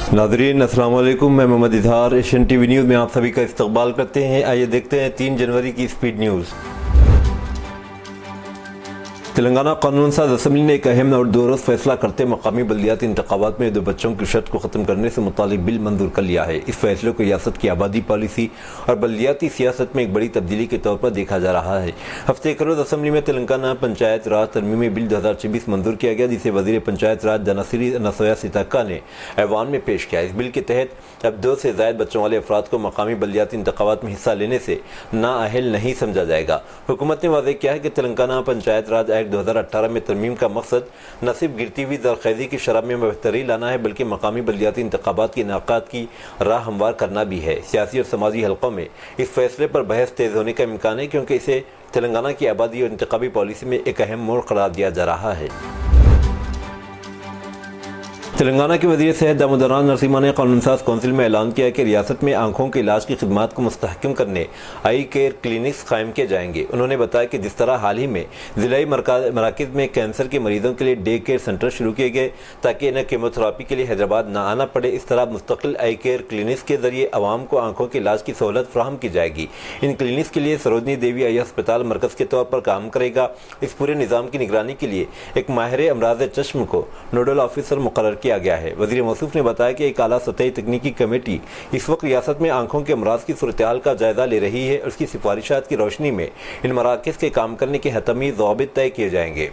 नाज़रीन अस्सलाम वालेकुम, मैं Mohammad Izhar Asian TV news में आप सभी का इस्तकबाल करते हैं। आइए देखते हैं 3 जनवरी की स्पीड न्यूज़। तेलंगाना कानून साज असम्बली ने एक अहम और दुरुस्त फैसला करते मकामी बल्दियाती इंतखाबात में 2 बच्चों की शर्त को ख़त्म करने से मुतालिक बिल मंजूर कर लिया है। इस फैसले को रियासत की आबादी पॉलिसी और बल्दियाती सियासत में एक बड़ी तब्दीली के तौर पर देखा जा रहा है। हफ्ते के रोज़ असम्बली में तेलंगाना पंचायत राज तरमीमी बिल 2024 मंजूर किया गया, जिसे वज़ीर पंचायत राज धनसिरी नसोया सिताका ने ऐवान में पेश किया। इस बिल के तहत अब 2 से ज़ायद बच्चों वाले अफराद को मकामी बल्दियाती इंतखाबात में हिस्सा लेने से नाअहल नहीं समझा जाएगा। हुकूमत ने वाज़ेह किया है कि तेलंगाना पंचायत राज एक्ट 2018 में तरमीम का मकसद न सिर्फ गिरती हुई ज़रख़ैज़ी की शरह में बेहतरी लाना है, बल्कि मकामी बल्दियाती इंतखाबात के इनेकाद की राह हमवार करना भी है। सियासी और समाजी हलकों में इस फैसले पर बहस तेज़ होने का इम्कान है, क्योंकि इसे तेलंगाना की आबादी और इंतखाबी पॉलिसी में एक अहम मोड़ करार दिया जा रहा है। तेलंगाना के वज़ीर सेहत दामोदरन नरसिम्हा ने कानून साज कौंसिल में ऐलान किया कि रियासत में आंखों के इलाज की खिदमात को मुस्तहकम करने आई केयर क्लिनिक्स कायम किए जाएंगे। उन्होंने बताया कि जिस तरह हाल ही में ज़िलाई मराकज़ में कैंसर के मरीजों के लिए डे केयर सेंटर शुरू किए गए ताकि इन्हें कीमोथेरेपी के लिए हैदराबाद न आना पड़े, इस तरह मुस्तकिल आई केयर क्लिनिक्स के जरिए आवाम को आंखों के इलाज की सहूलत फराहम की जाएगी। इन क्लिनिक्स के लिए सरोजनी देवी आई अस्पताल मरकज़ के तौर पर काम करेगा। इस पूरे निज़ाम की निगरानी के लिए एक माहिर अमराज़ चश्म को नोडल ऑफिसर मुकर्रर किया गया है। वज़ीर मौसूफ ने बताया कि एक आला सतही तकनीकी कमेटी इस वक्त रियासत में आंखों के अमराज की सूरत-ए-हाल का जायजा ले रही है और उसकी सिफारिशात की रोशनी में इन मराकज़ के काम करने के हतमी ज़वाबित तय किए जाएंगे।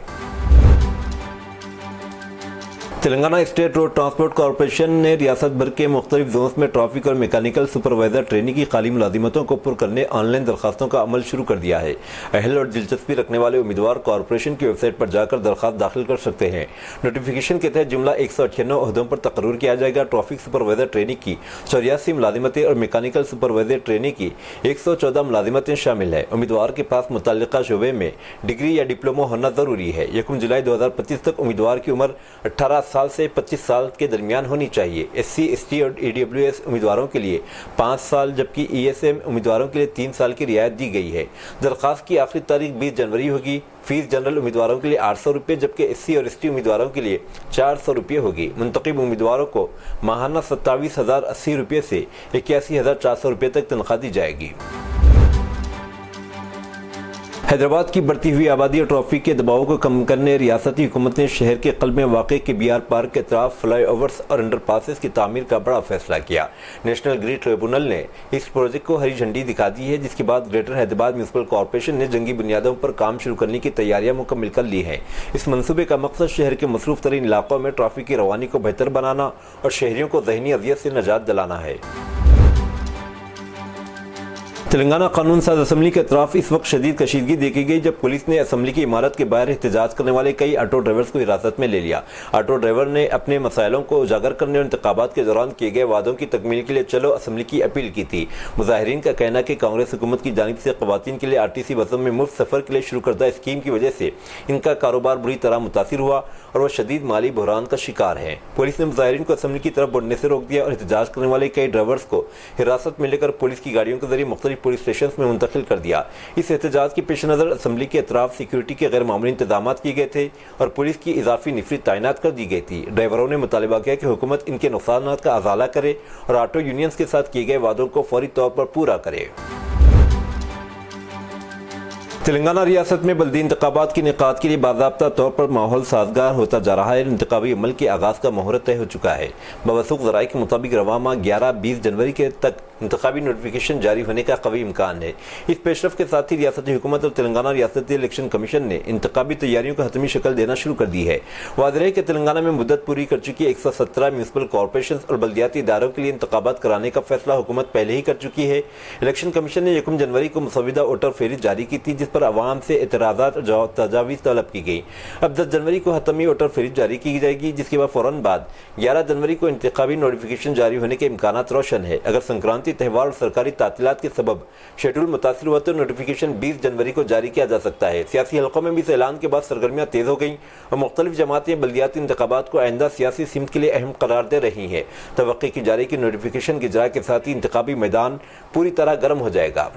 Telangana state road transport corporation ने रियासत भर के मुख्तलिफ जोन्स में ट्रैफिक और मैकेनिकल सुपरवाइजर ट्रेनिंग की खाली मुलाजिमतों को पुर करने ऑनलाइन दरखास्तों का अमल शुरू कर दिया है। अहल और दिलचस्पी रखने वाले उम्मीदवार कॉरपोरेशन की वेबसाइट पर जाकर दरखास्त दाखिल कर सकते हैं। नोटिफिकेशन के तहत जुमला 198 ओहदों पर तकर्रुर किया जाएगा। ट्रैफिक सुपरवाइजर ट्रेनिंग की 84 मुलाजिमतें और मैकेनिकल सुपरवाइजर ट्रेनिंग की 114 मुलाजिमतें शामिल है। उम्मीदवार के पास मुतल्लिका शोबे में डिग्री या डिप्लोमा होना जरूरी है। 1 जुलाई 2025 तक उम्मीदवार की उम्र 18 साल से 25 साल के दरमियान होनी चाहिए। SC, ST और EWS उम्मीदवारों के लिए 5 साल जबकि ESM उम्मीदवारों के लिए 3 साल की रियायत दी गई है। दरखास्त की आखिरी तारीख 20 जनवरी होगी। फीस जनरल उम्मीदवारों के लिए 800 रुपये जबकि SC और ST उम्मीदवारों के लिए 400 रुपये होगी। मुंतखब उम्मीदवारों को माहाना 27,080 रुपये से 81,400 रुपये तक तनख्वाह दी जाएगी। हैदराबाद की बढ़ती हुई आबादी और ट्रैफिक के दबाव को कम करने रियासती हुकूमत ने शहर के क़ल्ब में वाक़े KBR पार्क के अतराफ फ्लाईओवर्स और अंडरपासेस की तामीर का बड़ा फैसला किया। नेशनल ग्रिड ट्रिब्यूनल ने इस प्रोजेक्ट को हरी झंडी दिखा दी है, जिसके बाद ग्रेटर हैदराबाद म्यूनसिपल कॉरपोरेशन ने जंगी बुनियादों पर काम शुरू करने की तैयारियां मुकम्मल कर ली हैं। इस मनसूबे का मकसद शहर के मसरूफ़ तरीन इलाकों में ट्रैफिक की रवानी को बेहतर बनाना और शहरियों को ज़हनी अज़ियत से निजात दिलाना है। तेलंगाना कानून साज असम्बली के अतराफ इस वक्त शदीद कशीदगी देखी गई, जब पुलिस ने असम्बली की इमारत के बाहर एहतजाज करने वाले कई ऑटो ड्राइवर्स को हिरासत में ले लिया। ऑटो ड्राइवर ने अपने मसाइलों को उजागर करने और इंतखाबात के दौरान किए गए वादों की तकमील के लिए चलो असम्बली की अपील की थी। मुजाहिरीन का कहना है कि कांग्रेस हुकूमत की जानिब से ख़वातीन के लिए RTC बसों में मुफ्त सफ़र के लिए शुरू करदा स्कीम की वजह से इनका कारोबार बुरी तरह मुतासिर हुआ और वह शदीद माली बहरान का शिकार है। पुलिस ने मुजाहिरीन को असम्बली की तरफ बढ़ने से रोक दिया और एहतजाज करने वाले कई ड्राइवर्स को हिरासत में लेकर पुलिस की गाड़ियों के जरिए मुख्तलिफ पुलिस स्टेशन में मुंतकिल कर दिया। इस एहतजाज के पेश नज़र असम्बली के अतराफ सिक्योरिटी के गैर मामूली इंतजाम किए गए थे और पुलिस की इजाफी नफरी तैनात कर दी गई थी। ड्राइवरों ने मुतालबा किया कि हुकूमत इनके नुकसानात का अजाला करे और ऑटो यूनियंस के साथ किए गए वादों को फौरी तौर पर पूरा करे। तेलंगाना रियासत में बल्दी इंतखाबात के इनेकाद के लिए बाज़ाब्ता तौर पर माहौल साजगार होता जा रहा है। इंतखाबी अमल के आगाज़ का मुहूर्त तय हो चुका है। बवसूख ज़राए के मुताबिक रवा माह 11-20 जनवरी के तक इंतखाबी नोटिफिकेशन जारी होने का कवी इम्कान है। इस पेशरफ के साथ ही रियासती हुकूमत और तेलंगाना रियासती इलेक्शन कमीशन ने इंतखाबी तैयारियों को हतमी शक्ल देना शुरू कर दी है। वाज़ेह है कि तेलंगाना में मुद्दत पूरी कर चुकी 117 म्यूनसिपल कॉरपोरेशन और बल्दियाती इदारों के लिए इंतखाबात कराने का फैसला हुकूमत पहले ही कर चुकी है। इलेक्शन कमीशन ने 1 जनवरी को मुसविदा वोटर फेहरिस्त जारी की थी, जिस पर अवाम से एतराज़ात और तजावीज़ तलब की गई। अब 10 जनवरी को हतमी वोटर फेहरिस्त जारी की जाएगी, जिसके बाद फ़ौरन बाद 11 जनवरी को इंतखाबी नोटिफिकेशन जारी होने के इम्कानात रोशन है। अगर संक्रांति त्यौहार और सरकारी तातीलात के सबब शेड्यूल मुतासिर हुआ तो नोटिफिकेशन 20 जनवरी को जारी किया जा सकता है। सियासी हलकों में भी इस ऐलान के बाद सरगर्मियाँ तेज़ हो गईं और मुख्तलिफ जमातें बल्दियाती इंतखाबात को आइंदा सियासी सिमत के लिए अहम करार दे रही हैं। तवक्की की जा रही कि नोटिफिकेशन के इजरा के साथ ही इंतखाबी मैदान पूरी तरह गर्म हो जाएगा।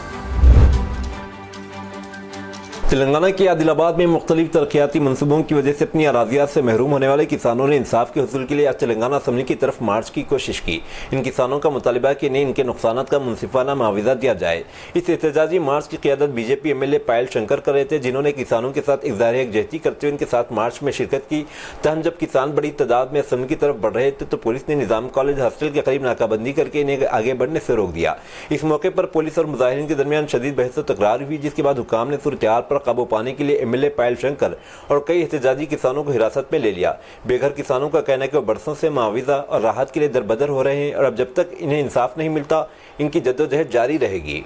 تلنگانہ کے عادل آباد میں مختلف ترقیاتی منصوبوں کی وجہ سے اپنی اراضیات سے محروم ہونے والے کسانوں نے انصاف کے حصول کے لیے آج تلنگانہ اسمبلی کی طرف مارچ کی کوشش کی۔ ان کسانوں کا مطالبہ کہ انہیں ان کے نقصانات کا منصفانہ معاوضہ دیا جائے۔ اس احتجاجی مارچ کی قیادت B J P M L A Payal Shankar کر رہے تھے، جنہوں نے کسانوں کے ساتھ اظہار یکجہتی کرتے ہوئے ان کے ساتھ مارچ میں شرکت کی۔ تاہم جب کسان بڑی تعداد میں اسمبلی کی طرف بڑھ رہے تھے تو پولیس نے نظام کالج ہاسٹل کے قریب ناکہ بندی کر کے انہیں آگے بڑھنے سے روک دیا۔ اس موقع پر پولیس اور مظاہرین کے درمیان شدید بحث و تکرار ہوئی، جس کے بعد حکام نے صورتحال پر قابو پانے کے لیے M L A Payal Shankar اور کئی احتجاجی کسانوں کو حراست میں لے لیا۔ بے گھر کسانوں کا کہنا ہے کہ وہ برسوں سے معاوضہ اور راحت کے لیے دربدر ہو رہے ہیں اور اب جب تک انہیں انصاف نہیں ملتا ان کی جدوجہد جاری رہے گی۔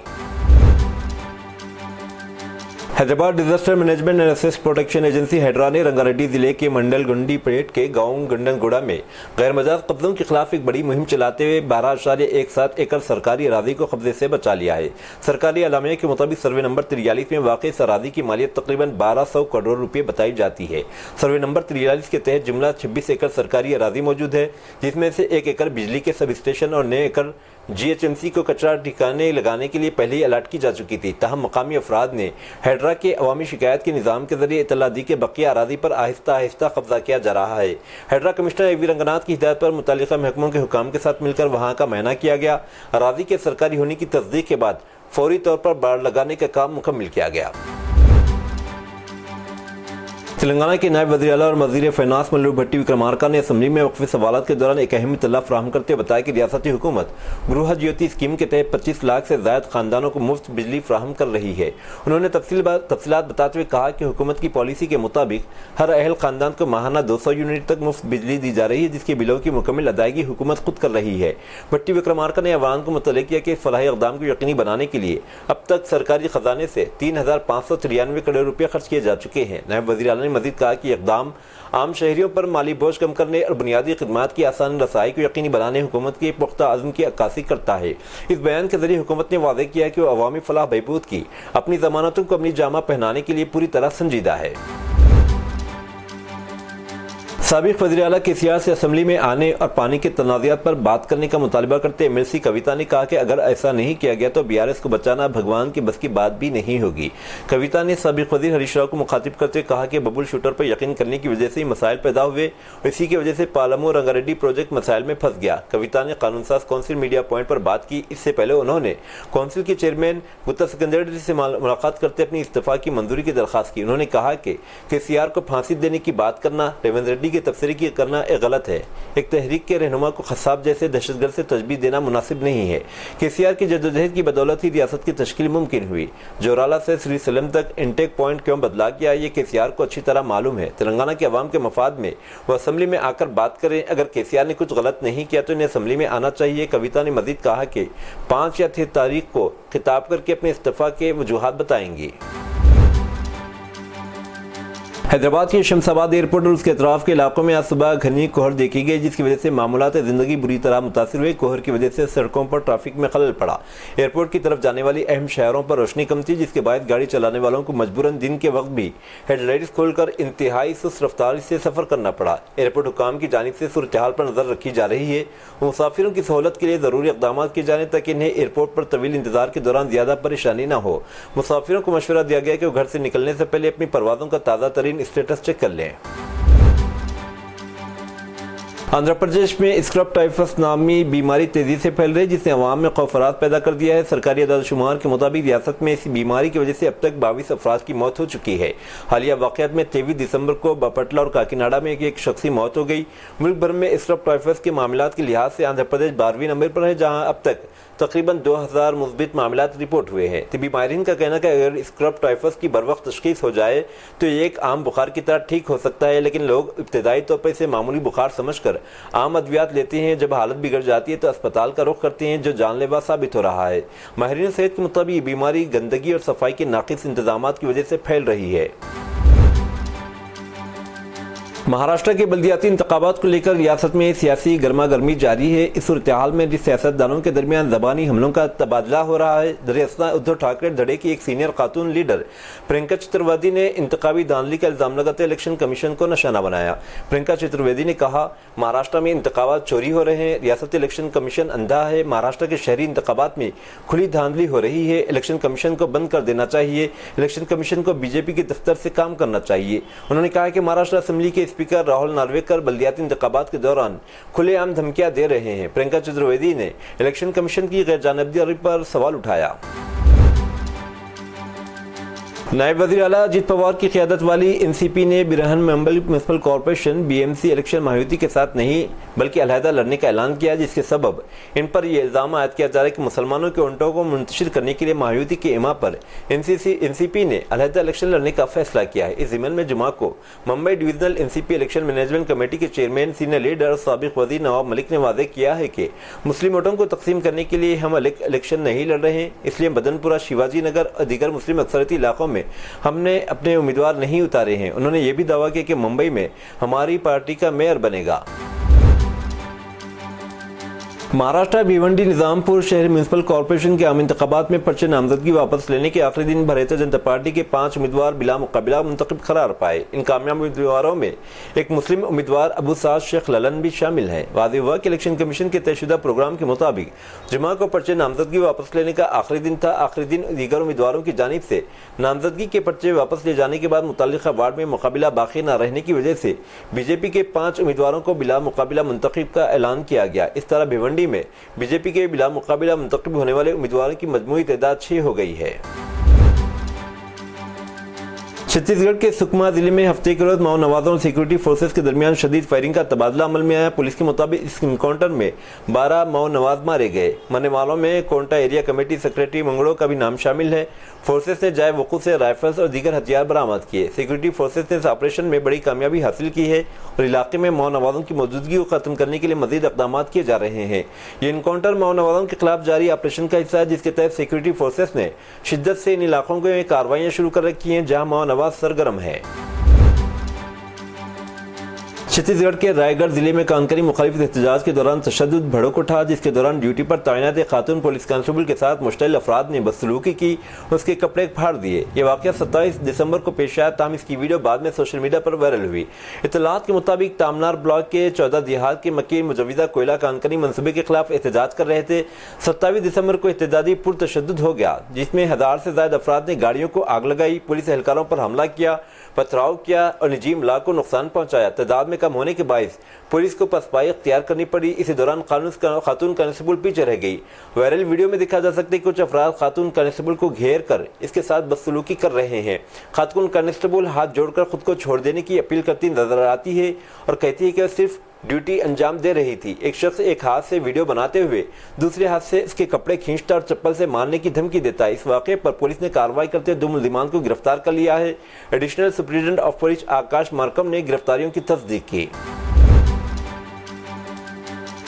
Hyderabad disaster management and asset protection agency HYDRAA نے رنگا ریڈی ضلع کے منڈل گنڈی پیٹ کے گاؤں گنڈن گوڑا میں غیر مجاز قبضوں کے خلاف ایک بڑی مہم چلاتے ہوئے 12.17 ایکڑ سرکاری اراضی کو قبضے سے بچا لیا ہے۔ سرکاری اعلامیہ کے مطابق سروے نمبر 43 میں واقع اس اراضی کی مالیت تقریباً 1200 کروڑ روپے بتائی جاتی ہے۔ سروے نمبر 43 کے تحت جملہ 26 ایکڑ سرکاری اراضی موجود ہے، جس میں سے 1 ایکڑ بجلی کے سب اسٹیشن اور 9 ایکڑ جی ایچ ایم سی کو کچرا ٹھکانے لگانے کے لیے پہلے ہی الاٹ کی جا چکی تھی۔ تاہم مقامی افراد نے ہیڈرا کے عوامی شکایت کے نظام کے ذریعے اطلاع دی کہ بقیہ اراضی پر آہستہ آہستہ قبضہ کیا جا رہا ہے۔ ہیڈرا کمشنر اے وی رنگناتھ کی ہدایت پر متعلقہ محکموں کے حکام کے ساتھ مل کر وہاں کا معائنہ کیا گیا۔ اراضی کے سرکاری ہونے کی تصدیق کے بعد فوری طور پر باڑ لگانے کا کام مکمل کیا گیا۔ تلنگانہ کے نائب وزیر اعلیٰ اور وزیر فائنانس ملو بھٹی وکرمارکا نے اسمبلی میں وقفی سوالات کے دوران ایک اہم اطلاع فراہم کرتے ہوئے بتایا کہ ریاستی حکومت گروہ جیوتی اسکیم کے تحت 25 لاکھ سے زائد خاندانوں کو مفت بجلی فراہم کر رہی ہے۔ انہوں نے تفصیلات بتاتے ہوئے کہا کہ حکومت کی پالیسی کے مطابق ہر اہل خاندان کو ماہانہ 200 یونٹ تک مفت بجلی دی جا رہی ہے، جس کے بلوں کی مکمل ادائیگی حکومت خود کر رہی ہے۔ بھٹی وکرمارکا نے عوام کو مطلع کیا کہ فلاحی اقدام کو یقینی بنانے کے لیے اب تک سرکاری خزانے سے 3,593 کروڑ روپے خرچ کیے جا چکے ہیں۔ نائب وزیر اعلیٰ نے مزید کہا کہ اقدام عام شہریوں پر مالی بوجھ کم کرنے اور بنیادی خدمات کی آسان رسائی کو یقینی بنانے حکومت کے پختہ عزم کی عکاسی کرتا ہے۔ اس بیان کے ذریعے حکومت نے واضح کیا کہ وہ عوامی فلاح بہبود کی اپنی ضمانتوں کو اپنی جامہ پہنانے کے لیے پوری طرح سنجیدہ ہے۔ سابق وزیر اعلیٰ KCR سے اسمبلی میں آنے اور پانی کے تنازعات پر بات کرنے کا مطالبہ کرتے MLC کویتا نے کہا کہ اگر ایسا نہیں کیا گیا تو BRS کو بچانا بھگوان کے بس کی بات بھی نہیں ہوگی۔ کویتا نے سابق وزیر ہریش راؤ کو مخاطب کرتے ہوئے کہا کہ ببل شوٹر پر یقین کرنے کی وجہ سے ہی مسائل پیدا ہوئے اور اسی کی وجہ سے پالمو رنگا ریڈی پروجیکٹ مسائل میں پھنس گیا۔ کویتا نے قانون ساز کونسل میڈیا پوائنٹ پر بات کی۔ اس سے پہلے انہوں نے کونسل کے چیئرمین گپتا سکندر ریڈی سے ملاقات کرتے اپنی استعفا کی منظوری کی درخواست کی۔ انہوں نے کہا کہ KCR کو پھانسی دینے کی بات کرنا، ریونت ریڈی کے تبصرے کی کرنا غلط ہے۔ ایک تحریک کے رہنما کو خصاب جیسے دہشت گرد سے تشبیہ دینا مناسب نہیں ہے۔ KCR کی جدوجہد کی بدولت ہی ریاست کی تشکیل ممکن ہوئی۔ جورالا سے سری سلم تک انٹیک پوائنٹ کیوں بدلا گیا، یہ KCR کو اچھی طرح معلوم ہے۔ تلنگانہ کے عوام کے مفاد میں وہ اسمبلی میں آ کر بات کریں۔ اگر KCR نے کچھ غلط نہیں کیا تو انہیں اسمبلی میں آنا چاہیے۔ کویتا نے مزید کہا کہ 5 یا 6 تاریخ کو خطاب کر کے اپنے استعفا کے وجوہات بتائیں گی۔ حیدرآباد کے شمس آباد ایئرپورٹ اور اس کے اطراف کے علاقوں میں آج صبح گھنی کوہر دیکھی گئی، جس کی وجہ سے معمولات زندگی بری طرح متاثر ہوئے۔ کوہر کی وجہ سے سڑکوں پر ٹریفک میں خلل پڑا۔ ایئرپورٹ کی طرف جانے والی اہم شہروں پر روشنی کم تھی، جس کے باعث گاڑی چلانے والوں کو مجبوراً دن کے وقت بھی ہیڈ لائٹس کھول کر انتہائی سست رفتاری سے سفر کرنا پڑا۔ ایئرپورٹ حکام کی جانب سے صورتحال پر نظر رکھی جا رہی ہے۔ مسافروں کی سہولت کے لیے ضروری اقدامات کیے جانے تاکہ انہیں ایئرپورٹ پر طویل انتظار کے دوران زیادہ پریشانی نہ ہو۔ مسافروں کو مشورہ دیا گیا کہ وہ گھر سے نکلنے سے پہلے اپنی پروازوں کا تازہ ترین اسٹیٹس چیک کر لیں۔ آندھرا پردیش میں اسکرب ٹائفس نامی بیماری تیزی سے پھیل رہی ہے، جس نے عوام میں خوف فرات پیدا کر دیا ہے۔ سرکاری اعداد و شمار کے مطابق ریاست میں اس بیماری کی وجہ سے اب تک 22 افراد کی موت ہو چکی ہے۔ حالیہ واقعات میں 23 دسمبر کو باپٹلہ اور کاکیناڈا میں ایک شخصی موت ہو گئی۔ ملک بھر میں اسکرب ٹائفس کے معاملات کے لحاظ سے آندھرا پردیش 12ویں نمبر پر ہے، جہاں اب تک تقریباً 2000 مثبت معاملات رپورٹ ہوئے ہیں۔ طبی ماہرین کا کہنا ہے کہ اگر اسکرب ٹائفس کی بروقت تشخیص ہو جائے تو یہ ایک عام بخار کی طرح ٹھیک ہو سکتا ہے، لیکن لوگ ابتدائی طور پر اسے معمولی بخار سمجھ کر عام ادویات لیتے ہیں۔ جب حالت بگڑ جاتی ہے تو اسپتال کا رخ کرتے ہیں، جو جان لیوا ثابت ہو رہا ہے۔ ماہرین صحت کے مطابق یہ بیماری گندگی اور صفائی کے ناقص انتظامات کی وجہ سے پھیل رہی ہے۔ महाराष्ट्र के बल्दियाती इंतखाबात को लेकर रियासत में सियासी गर्मा गर्मी जारी है। इस सूरत-ए-हाल में जिस सियासतदानों के दरमियान ज़बानी हमलों का तबादला हो रहा है, दरअसल उद्धव ठाकरे धड़े की एक सीनियर खातून लीडर प्रियंका चतुर्वेदी ने इंतखाबी धांधली का इल्ज़ाम लगाते इलेक्शन कमीशन को निशाना बनाया। प्रियंका चतुर्वेदी ने कहा, महाराष्ट्र में इंतखाबात चोरी हो रहे हैं, रियासती इलेक्शन कमीशन अंधा है, महाराष्ट्र के शहरी इंतखाबात में खुली धांधली हो रही है, इलेक्शन कमीशन को बंद कर देना चाहिए, इलेक्शन कमीशन को बीजेपी के दफ्तर से काम करना चाहिए। उन्होंने कहा कि महाराष्ट्र असेंबली के स्पीकर राहुल नार्वेकर बल्दियाती इंतखाबात के दौरान खुलेआम धमकियां दे रहे हैं। प्रियंका चतुर्वेदी ने इलेक्शन कमीशन की गैरजानिबदारी पर सवाल उठाया। नायब वज़ीर आला अजीत पवार की क़यादत वाली एनसीपी ने बिरहन mumble municipal corporation BMC election Mayawati के साथ नहीं बल्कि अलहदा लड़ने का ऐलान किया, जिसके सबब इन पर यह इल्ज़ाम आयद किया जा रहा है कि मुसलमानों के ऊँटों को मुंतशिर करने के लिए मायावती के इमा पर एनसीपी ने अलहदा इलेक्शन लड़ने का फैसला किया है। इस ज़िम्न में जुमा को Mumbai divisional NCP election management committee के चेयरमैन सीनियर लीडर और साबिक वज़ीर नवाब मलिक ने वादे किया है कि मुस्लिम वोटों को तकसीम करने के लिए हम इलेक्शन नहीं लड़ रहे हैं, इसलिए मदनपुरा, शिवाजी नगर और दीगर मुस्लिम अक्सरती इलाकों में हमने अपने उम्मीदवार नहीं उतारे हैं। उन्होंने ये भी दावा किया कि मुंबई में हमारी पार्टी का मेयर बनेगा। महाराष्ट्र भिवंडी निजामपुर शहर म्युनिसिपल कॉरपोरेशन के आम इंतखाबात में पर्चे नामजदगी वापस लेने के आखिरी दिन भारतीय जनता पार्टी के 5 उम्मीदवार बिला मुकाबला मुंतखब करार पाए। इन कामयाब उम्मीदवारों में एक मुस्लिम उम्मीदवार अबू साद शेख ललन भी शामिल हैं। वाज़ेह हुआ कि इलेक्शन कमीशन के तयशुदा प्रोग्राम के मुताबिक जुमा को पर्चे नामजदगी वापस लेने का आखिरी दिन था। आखिरी दिन दीगर उम्मीदवारों की जानिब से नामजदगी के पर्चे वापस ले जाने के बाद मुतल्लिका वार्ड में मुकाबला बाकी न रहने की वजह से बीजेपी के 5 उम्मीदवारों को बिला मुकाबला मुंतखब का ऐलान किया गया। इस तरह भिवंडी में बीजेपी के बिला मुकाबला मुंतखब होने वाले उम्मीदवारों की मजमूई तादाद 6 हो गई है। छत्तीसगढ़ के सुकमा जिले में हफ्ते के रोज माओ नवाजों और सिक्योरिटी फोर्सेस के दरमियान शदीद फायरिंग का तबादला अमल में आया। पुलिस के मुताबिक इस इनकाउंटर में 12 माओ नवाज मारे गए। मरने वालों में कोंटा एरिया कमेटी सेक्रेटरी मंगड़ो का भी नाम शामिल है। फोर्सेस ने जाए वकूफ से राइफल्स और दीगर हथियार बरामद किए। सिक्योरिटी फोर्सेस ने इस ऑपरेशन में बड़ी कामयाबी हासिल की है और इलाके में माओ नवाजों की मौजूदगी को खत्म करने के लिए मजीद इक़दाम किए जा रहे हैं। ये इनकाउंटर माओ नवाजों के खिलाफ जारी ऑपरेशन का हिस्सा है, जिसके तहत सिक्योरिटी फोर्सेस ने शिद्दत से इन इलाकों में कार्रवाइयाँ शुरू कर रखी हैं जहाँ माओ नवाज सरगर्म है। छत्तीसगढ़ के रायगढ़ जिले में कानकरी मुखालिफ एहतजाज के दौरान तशद्दुद भड़क उठा, जिसके दौरान ड्यूटी पर तैनात एक खातून पुलिस कांस्टेबल के साथ मुश्तइल अफराद ने बदसलूकी की, उसके कपड़े फाड़ दिए। ये वाक़या 27 दिसंबर को पेश आया, ताहम इसकी वीडियो बाद में सोशल मीडिया पर वायरल हुई। इत्तलात के मुताबिक तामनार ब्लॉक के 14 देहात के मक्की मुजव्विदा कोयला कानकरी मनसूबे के खिलाफ एहतजाज कर रहे थे। 27 दिसंबर को एहतजाजी पुरतशद्दुद हो गया, जिसमें 1000 से ज़ायद अफराद ने गाड़ियों को आग लगाई, पुलिस एहलकारों पर हमला किया, पथराव किया और निजी इमलाक को नुकसान पहुंचाया। तादाद में कम होने के बायस पुलिस को पसपाई इख्तियार करनी पड़ी। इसी दौरान खातून कांस्टेबल पीछे रह गई। वायरल वीडियो में देखा जा सकता है कि कुछ अफराद खातून कांस्टेबल को घेर कर इसके साथ बदसलूकी कर रहे हैं। खातून कांस्टेबल हाथ जोड़कर खुद को छोड़ देने की अपील करती नजर आती है और कहती है कि वह सिर्फ ड्यूटी अंजाम दे रही थी। एक शख्स एक हाथ से वीडियो बनाते हुए दूसरे हाथ से इसके कपड़े खींचता और चप्पल से मारने की धमकी देता है। इस वाक़े पर पुलिस ने कार्रवाई करते हुए 2 मुल्जिमान को गिरफ्तार कर लिया है। Additional superintendent of police Akash Markam ने गिरफ्तारियों की तस्दीक की।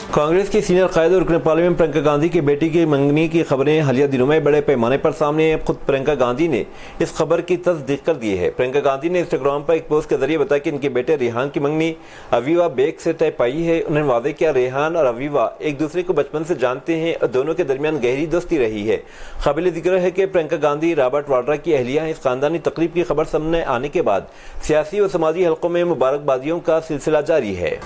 कांग्रेस की सीनियर कायद और रुकन पार्लियामेंट प्रियंका गांधी की बेटी की मंगनी की खबरें हालिया दिनों में बड़े पैमाने पर सामने हैं। खुद प्रियंका गांधी ने इस खबर की तस्दीक कर दी है। प्रियंका गांधी ने इंस्टाग्राम पर एक पोस्ट के जरिए बताया कि इनके बेटे रेहान की मंगनी अवीवा बेग से तय पाई है। उन्होंने वादे किया रेहान और अवीवा एक दूसरे को बचपन से जानते हैं और दोनों के दरमियान गहरी दोस्ती रही है। काबिल जिक्र है कि प्रियंका गांधी रॉबर्ट वाड्रा की अहलिया हैं। इस खानदानी तकरीब की खबर सामने आने के बाद सियासी और समाजी हलकों में मुबारकबादियों का सिलसिला जारी है।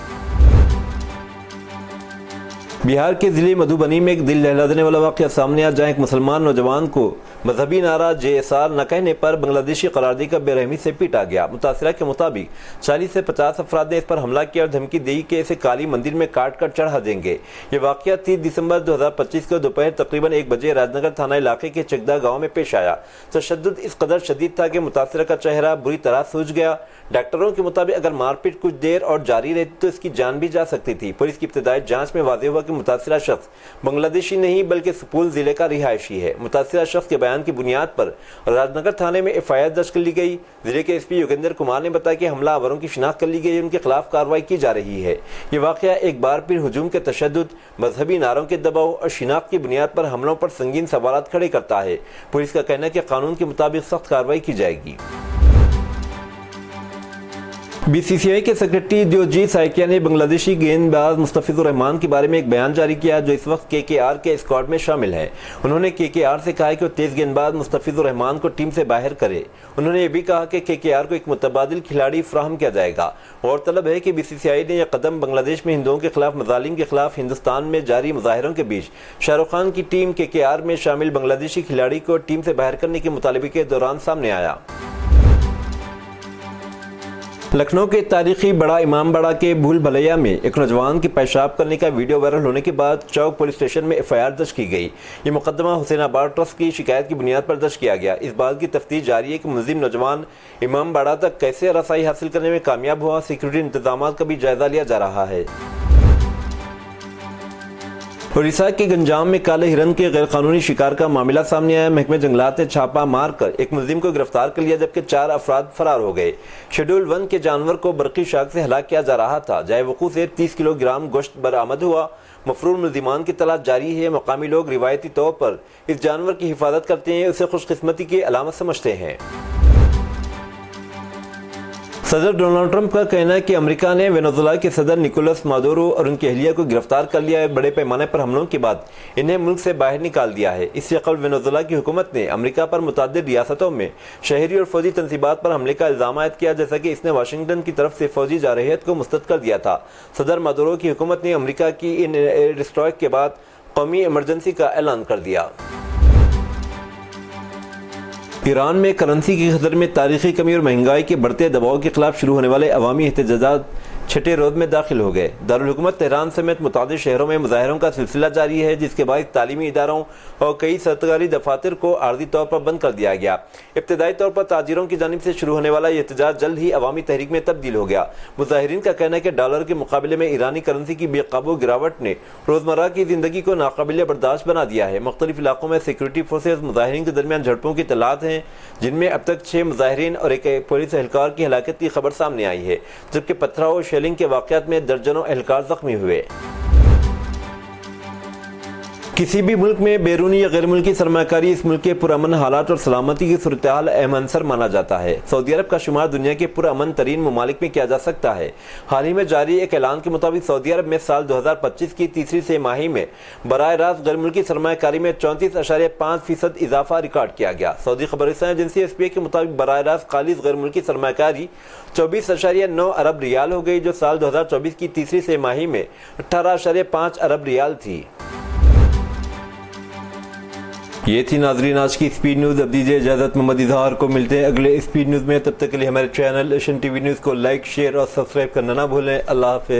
बिहार के जिले मधुबनी में एक दिल दहला देने वाला वाक़या सामने आया, जहाँ एक मुसलमान नौजवान को मजहबी नारा JSR न कहने पर बांग्लादेशी करारदी का बेरहमी से पीटा गया। मुतासिरा के मुताबिक 40 से 50 अफराद ने इस पर हमला किया और धमकी दी कि इसे काली मंदिर में काट कर चढ़ा देंगे। ये वाक़या 30 दिसंबर 2025 को दोपहर तकरीबन 1 बजे राजनगर थाना इलाके के चकदा गाँव में पेश आया। तशद्दुद इस कदर शदीद था कि मुतासिरा का चेहरा बुरी तरह सूज गया। डॉक्टरों के मुताबिक अगर मारपीट कुछ देर और जारी रहती तो इसकी जान भी जा सकती थी। पुलिस की इब्तदाई जांच में वाज़ेह हुआ कि मुतासिरा शख्स बांग्लादेशी नहीं बल्कि सुपौल जिले का रिहायशी है। मुतासिरा शख्स के बयान की बुनियाद पर राजनगर थाने में FIR दर्ज कर ली गई। जिले के SP योगेंद्र कुमार ने बताया कि हमलावरों की शिनाख्त कर ली गई, उनके खिलाफ कार्रवाई की जा रही है। ये वाक़या एक बार फिर हुजूम के तशद्दुद, मजहबी नारों के दबाव और शिनाख्त की बुनियाद पर हमलों पर संगीन सवालात खड़े करता है। पुलिस का कहना है कि कानून के मुताबिक सख्त कार्रवाई की जाएगी। BCCI के सेक्रेटरी दियोजी साइकिया ने बांग्लादेशी गेंदबाज मुस्तफिजुर रहमान के बारे में एक बयान जारी किया जो इस वक्त KKR के स्क्वाड में शामिल है। उन्होंने KKR से कहा कि वो तेज गेंदबाज मुस्तफिजुर रहमान को टीम से बाहर करे। उन्होंने ये भी कहा कि KKR को एक मुतबादिल खिलाड़ी फराहम किया जाएगा। गौरतलब है कि BCCI ने यह कदम बांग्लादेश में हिंदुओं के खिलाफ मजालिम के खिलाफ हिंदुस्तान में जारी मुजाहिरों के बीच शाहरुख खान की टीम KKR में शामिल बांग्लादेशी खिलाड़ी को टीम से बाहर करने के मुतालबे के दौरान सामने आया। लखनऊ के तारीखी बड़ा इमामबाड़ा के भूल भलैया में एक नौजवान के पेशाब करने का वीडियो वायरल होने के बाद चौक पुलिस स्टेशन में FIR दर्ज की गई। ये मुकदमा हुसैनाबाद ट्रस्ट की शिकायत की बुनियाद पर दर्ज किया गया। इस बात की तफ्तीश जारी है कि मुलजिम नौजवान इमामबाड़ा तक कैसे रसाई हासिल करने में कामयाब हुआ। सिक्योरिटी इंतजाम का भी जायजा लिया जा रहा है। उड़ीसा के गंजाम में काले हिरन के गैरकानूनी शिकार का मामला सामने आया। महकमे जंगलात ने छापा मारकर एक मुलजिम को गिरफ्तार कर लिया जबकि 4 अफराद फरार हो गए। शेड्यूल 1 के जानवर को बरकी शाख से हलाक किया जा रहा था। जाए वकूफ से 30 किलोग्राम गोश्त बरामद हुआ। मफरूर मुलजिमान की तलाश जारी है। मकामी लोग रिवायती तौर पर इस जानवर की हिफाजत करते हैं, उसे खुशकिस्मती की अलामत समझते हैं। सदर डोनाल्ड ट्रंप का कहना है कि अमेरिका ने वेनेजुएला के सदर निकोलस मादुरो और उनकी अहलिया को गिरफ्तार कर लिया है। बड़े पैमाने पर हमलों के बाद इन्हें मुल्क से बाहर निकाल दिया है। इससे कबल वेनेजुएला की हुकूमत ने अमेरिका पर मुतअद्दिद रियासतों में शहरी और फौजी तंसीबात पर हमले का इल्जाम आयद किया, जैसा कि इसने वाशिंगटन की तरफ से फौजी जारहियत को मुस्तरद कर दिया था। सदर मादुरो की हुकूमत ने अमेरिका की इन एयर स्ट्राइक के बाद कौमी इमरजेंसी का ऐलान कर दिया। ईरान में करेंसी की खतर में तारीखी कमी और महंगाई के बढ़ते दबाव के खिलाफ शुरू होने वाले अवामी एहतजाजात छठे रोज में दाखिल हो गए। दारुल हुकूमत तेहरान समेत मुतादिद शहरों में मुजाहिरों का सिलसिला जारी है, जिसके बाद तालीमी इदारों और कई सरकारी दफातर को आर्जी तौर पर बंद कर दिया गया। इब्तदाई तौर पर ताजिरों की जानिब से शुरू होने वाला यह एहतजाज जल्द ही अवामी तहरीक में तब्दील हो गया। मुजाहिरीन का कहना है कि डॉलर के मुकाबले में ईरानी करेंसी की बेकाबू गिरावट ने रोजमर्रा की जिंदगी को नाकाबिले बर्दाश्त बना दिया है। मुख्तलिफ इलाकों में सिक्योरिटी फोर्सेज मुजाहिरीन के दरमियान झड़पों की इत्तलात हैं, जिनमें अब तक 6 मुजाहिरीन और एक पुलिस एहलकार की हलाकत की खबर सामने आई है, जबकि पथराव और शेलिंग के वाक़यात में दर्जनों एहलकार जख्मी हुए। किसी भी मुल्क में बैरूनी या गैर मुल्की सरमाकारी इस मुल्क के पुरअमन हालात और सलामती की सूरत-ए-हाल अहम अंसर माना जाता है। सऊदी अरब का शुमार दुनिया के पुरअमन तरीन ममालिक में किया जा सकता है। हाल ही में जारी एक ऐलान के मुताबिक सऊदी अरब में साल 2025 की तीसरी तिमाही में बराह रास्त गैर मुल्की सरमाकारी में 34.5% इजाफा रिकॉर्ड किया गया। सऊदी खबरसां एजेंसी SPA के मुताबिक बराह रास्त खालिज गैर मुल्की सरमाकारी 24.9 अरब रियाल हो गई, जो साल 2024 की तीसरी तिमाही में 18.5 अरब रियाल थी। ये थी नाजरीन आज की स्पीड न्यूज़। अब दीजिए इजाज़त, मोहम्मद इजहार को मिलते हैं अगले स्पीड न्यूज़ में। तब तक के लिए हमारे चैनल एशियन TV न्यूज़ को लाइक, शेयर और सब्सक्राइब करना ना भूलें। अल्लाह हाफ़िज़।